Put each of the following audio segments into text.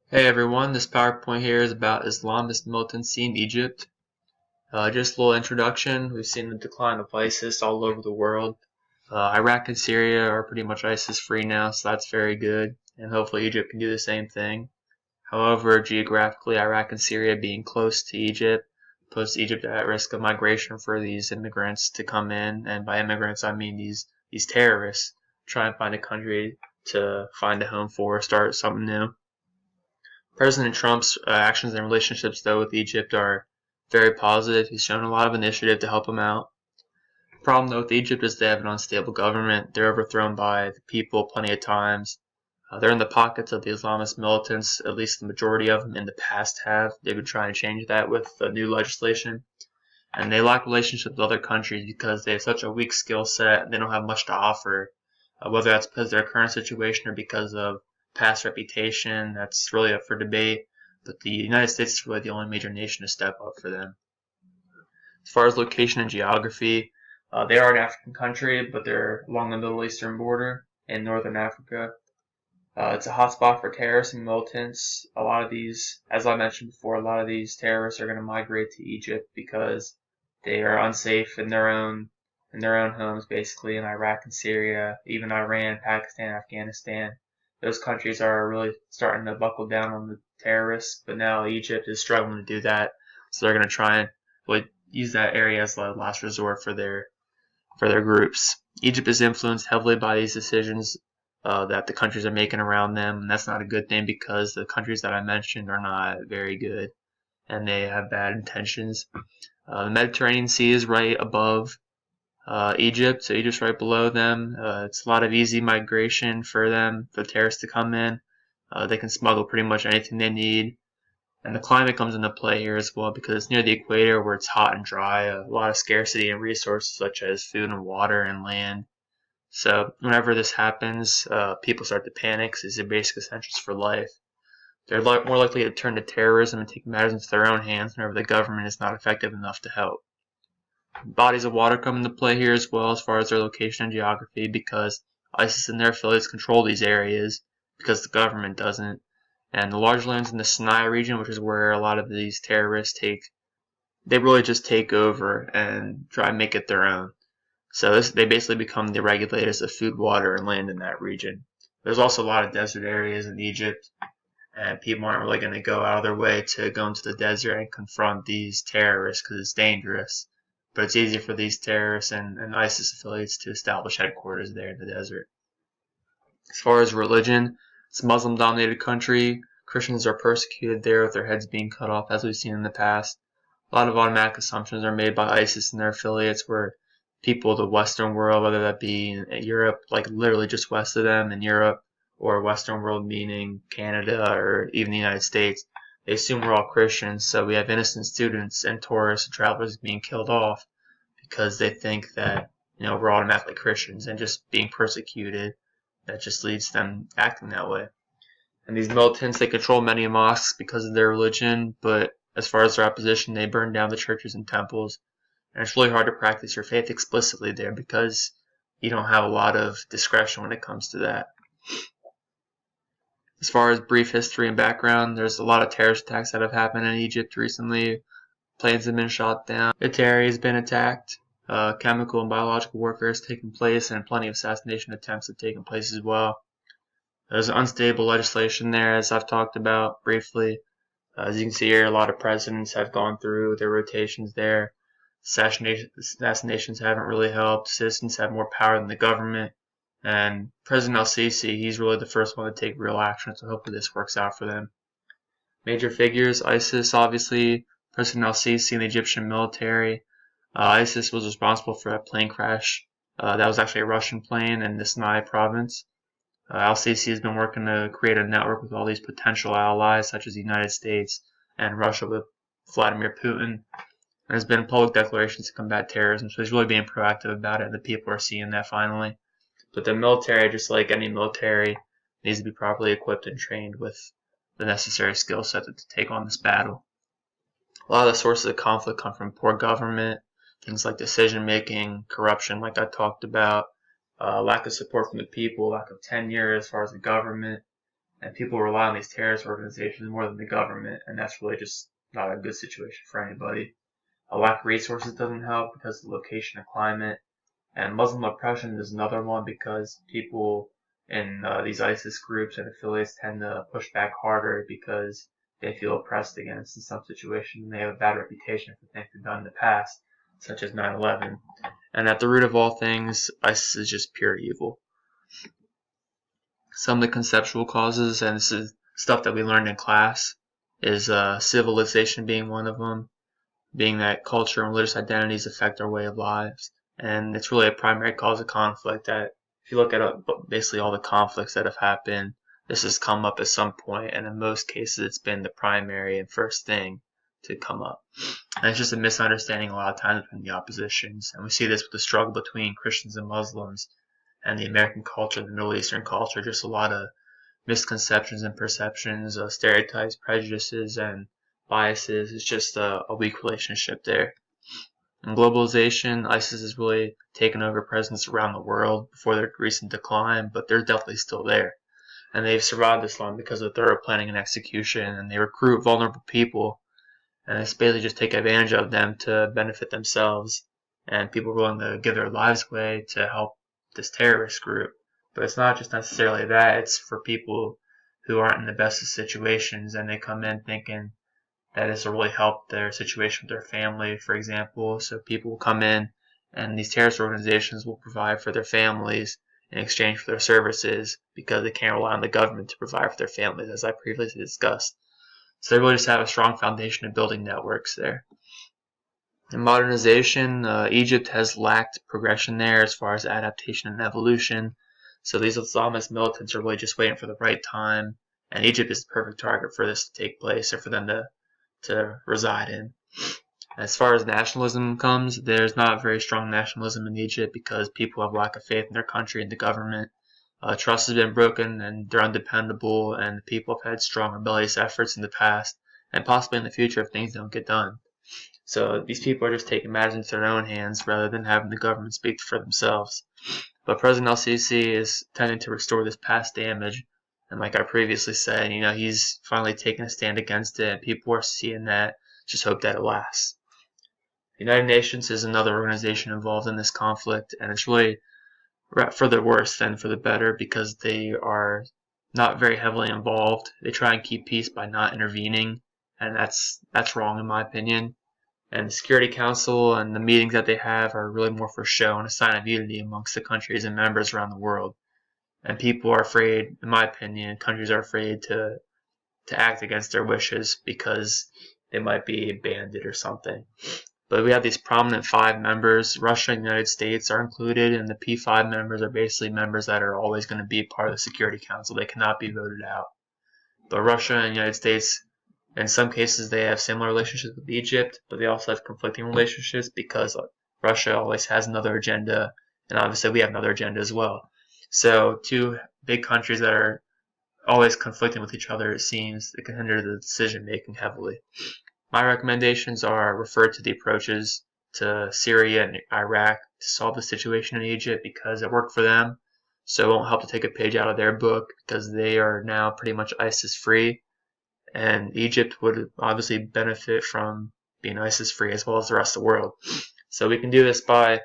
Hey everyone, this PowerPoint here is about Islamist militancy in Egypt. Just a little introduction. We've seen the decline of ISIS all over the world. Iraq and Syria are pretty much ISIS free now, so that's very good. And hopefully Egypt can do the same thing. However, geographically, Iraq and Syria being close to Egypt puts Egypt at risk of migration for these immigrants to come in. And by immigrants, I mean these terrorists try and find a country to find a home for, start something new. President Trump's actions and relationships, though, with Egypt are very positive. He's shown a lot of initiative to help him out. The problem, though, with Egypt is they have an unstable government. They're overthrown by the people plenty of times. They're in the pockets of the Islamist militants, at least the majority of them in the past have. They've been trying to change that with the new legislation. And they lack relationships with other countries because they have such a weak skill set. They don't have much to offer, whether that's because of their current situation or because of past reputation. That's really up for debate. But the United States is really the only major nation to step up for them. As far as location and geography, they are an African country, but they're along the Middle Eastern border in northern Africa. It's a hotspot for terrorists and militants. A lot of these, as I mentioned before, a lot of these terrorists are going to migrate to Egypt because they are unsafe in their own homes, basically in Iraq and Syria, even Iran, Pakistan, Afghanistan. Those countries are really starting to buckle down on the terrorists, but now Egypt is struggling to do that, so they're going to try and use that area as a last resort for their groups. Egypt is influenced heavily by these decisions that the countries are making around them, and that's not a good thing because the countries that I mentioned are not very good and they have bad intentions. The Mediterranean Sea is right above Egypt, so Egypt's right below them. It's a lot of easy migration for them, for terrorists to come in. They can smuggle pretty much anything they need. And the climate comes into play here as well because it's near the equator where it's hot and dry, a lot of scarcity in resources such as food and water and land. So whenever this happens, people start to panic because these are basic essentials for life. They're more likely to turn to terrorism and take matters into their own hands whenever the government is not effective enough to help. Bodies of water come into play here as well as far as their location and geography because ISIS and their affiliates control these areas because the government doesn't. And the large lands in the Sinai region, which is where a lot of these terrorists they really just take over and try and make it their own. So they basically become the regulators of food, water, and land in that region. There's also a lot of desert areas in Egypt, and people aren't really going to go out of their way to go into the desert and confront these terrorists because it's dangerous. But it's easy for these terrorists and ISIS affiliates to establish headquarters there in the desert. As far as religion, it's a Muslim-dominated country. Christians are persecuted there with their heads being cut off, as we've seen in the past. A lot of automatic assumptions are made by ISIS and their affiliates where people of the Western world, whether that be in Europe, like literally just west of them in Europe, or Western world meaning Canada or even the United States, they assume we're all Christians, so we have innocent students and tourists and travelers being killed off because they think that, we're automatically Christians and just being persecuted. That just leads them acting that way. And these militants, they control many mosques because of their religion, but as far as their opposition, they burn down the churches and temples. And it's really hard to practice your faith explicitly there because you don't have a lot of discretion when it comes to that. As far as brief history and background, there's a lot of terrorist attacks that have happened in Egypt recently. Planes have been shot down. Its area has been attacked. Chemical and biological warfare has taken place, and plenty of assassination attempts have taken place as well. There's unstable legislation there, as I've talked about briefly. As you can see here, a lot of presidents have gone through their rotations there. Assassinations haven't really helped. Citizens have more power than the government. And President al-Sisi, he's really the first one to take real action, so hopefully this works out for them. Major figures, ISIS, obviously, President al-Sisi and the Egyptian military. ISIS was responsible for that plane crash. That was actually a Russian plane in the Sinai province. Al-Sisi has been working to create a network with all these potential allies, such as the United States and Russia with Vladimir Putin. There's been public declarations to combat terrorism, so he's really being proactive about it, and the people are seeing that finally. But the military, just like any military, needs to be properly equipped and trained with the necessary skill set to take on this battle. A lot of the sources of conflict come from poor government, things like decision making, corruption, like I talked about, lack of support from the people, lack of tenure as far as the government, and people rely on these terrorist organizations more than the government, and that's really just not a good situation for anybody. A lack of resources doesn't help because of the location and climate, and Muslim oppression is another one because people in these ISIS groups and affiliates tend to push back harder because they feel oppressed against in some situations, and they have a bad reputation for things they've done in the past, such as 9/11. And at the root of all things, ISIS is just pure evil. Some of the conceptual causes, and this is stuff that we learned in class, is civilization being one of them, being that culture and religious identities affect our way of lives. And it's really a primary cause of conflict that if you look at basically all the conflicts that have happened, this has come up at some point, and in most cases it's been the primary and first thing to come up. And it's just a misunderstanding a lot of times between the oppositions. And we see this with the struggle between Christians and Muslims and the American culture, the Middle Eastern culture, just a lot of misconceptions and perceptions, stereotypes, prejudices, and biases. It's just a weak relationship there. In globalization, ISIS has really taken over presence around the world before their recent decline, but they're definitely still there. And they've survived this long because of thorough planning and execution, and they recruit vulnerable people, and it's basically just take advantage of them to benefit themselves, and people are willing to give their lives away to help this terrorist group. But it's not just necessarily that, it's for people who aren't in the best of situations, and they come in thinking that this will really help their situation with their family, for example. So people will come in, and these terrorist organizations will provide for their families in exchange for their services because they can't rely on the government to provide for their families, as I previously discussed. So they really just have a strong foundation of building networks there. In modernization, Egypt has lacked progression there as far as adaptation and evolution. So these Islamist militants are really just waiting for the right time, and Egypt is the perfect target for this to take place or for them to reside in. As far as nationalism comes, there's not very strong nationalism in Egypt because people have lack of faith in their country and the government. Trust has been broken and they're undependable, and the people have had strong rebellious efforts in the past and possibly in the future if things don't get done. So these people are just taking matters into their own hands rather than having the government speak for themselves. But President al-Sisi is tending to restore this past damage, and like I previously said, he's finally taking a stand against it, and people are seeing that. Just hope that it lasts. The United Nations is another organization involved in this conflict, and it's really for the worse than for the better because they are not very heavily involved. They try and keep peace by not intervening, and that's wrong in my opinion. And the Security Council and the meetings that they have are really more for show and a sign of unity amongst the countries and members around the world. And people are afraid, in my opinion, countries are afraid to act against their wishes because they might be banded or something. But we have these prominent 5 members. Russia and the United States are included, and the P5 members are basically members that are always going to be part of the Security Council. They cannot be voted out. But Russia and the United States, in some cases, they have similar relationships with Egypt, but they also have conflicting relationships because Russia always has another agenda, and obviously we have another agenda as well. So 2 big countries that are always conflicting with each other, it seems, it can hinder the decision making heavily. My recommendations are refer to the approaches to Syria and Iraq to solve the situation in Egypt because it worked for them. So it won't help to take a page out of their book because they are now pretty much ISIS free. And Egypt would obviously benefit from being ISIS free as well as the rest of the world. So we can do this by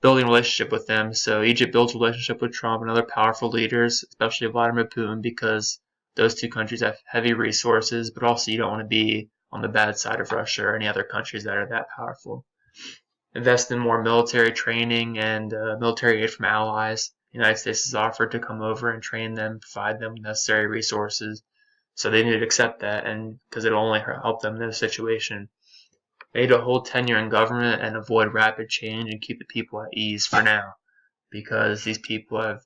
building a relationship with them. So Egypt builds a relationship with Trump and other powerful leaders, especially Vladimir Putin, because those 2 countries have heavy resources, but also you don't want to be on the bad side of Russia or any other countries that are that powerful. Invest in more military training and military aid from allies. The United States has offered to come over and train them, provide them with necessary resources. So they need to accept that, and because it'll only help them in this situation. They need to hold tenure in government and avoid rapid change and keep the people at ease for now, because these people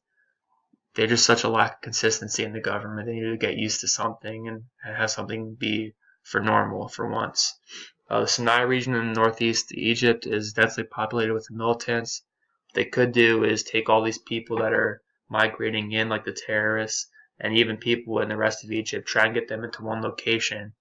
they're just such a lack of consistency in the government. They need to get used to something and have something be for normal for once. The Sinai region in the northeast Egypt is densely populated with the militants. What they could do is take all these people that are migrating in, like the terrorists, and even people in the rest of Egypt, try and get them into one location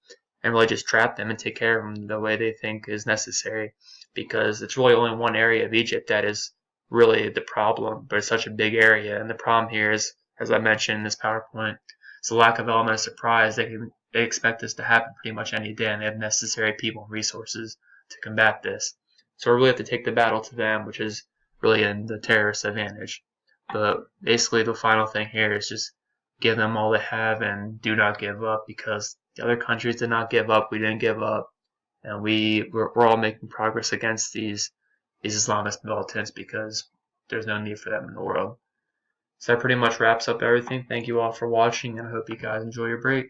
and really just trap them and take care of them the way they think is necessary, because it's really only one area of Egypt that is really the problem, but it's such a big area. And the problem here is, as I mentioned in this PowerPoint, It's a lack of element of surprise. They expect this to happen pretty much any day, and they have necessary people and resources to combat this. So we really have to take the battle to them, which is really in the terrorists' advantage. But basically, the final thing here is just give them all they have and do not give up, because the other countries did not give up. We didn't give up, and we're all making progress against these Islamist militants because there's no need for them in the world. So that pretty much wraps up everything. Thank you all for watching, and I hope you guys enjoy your break.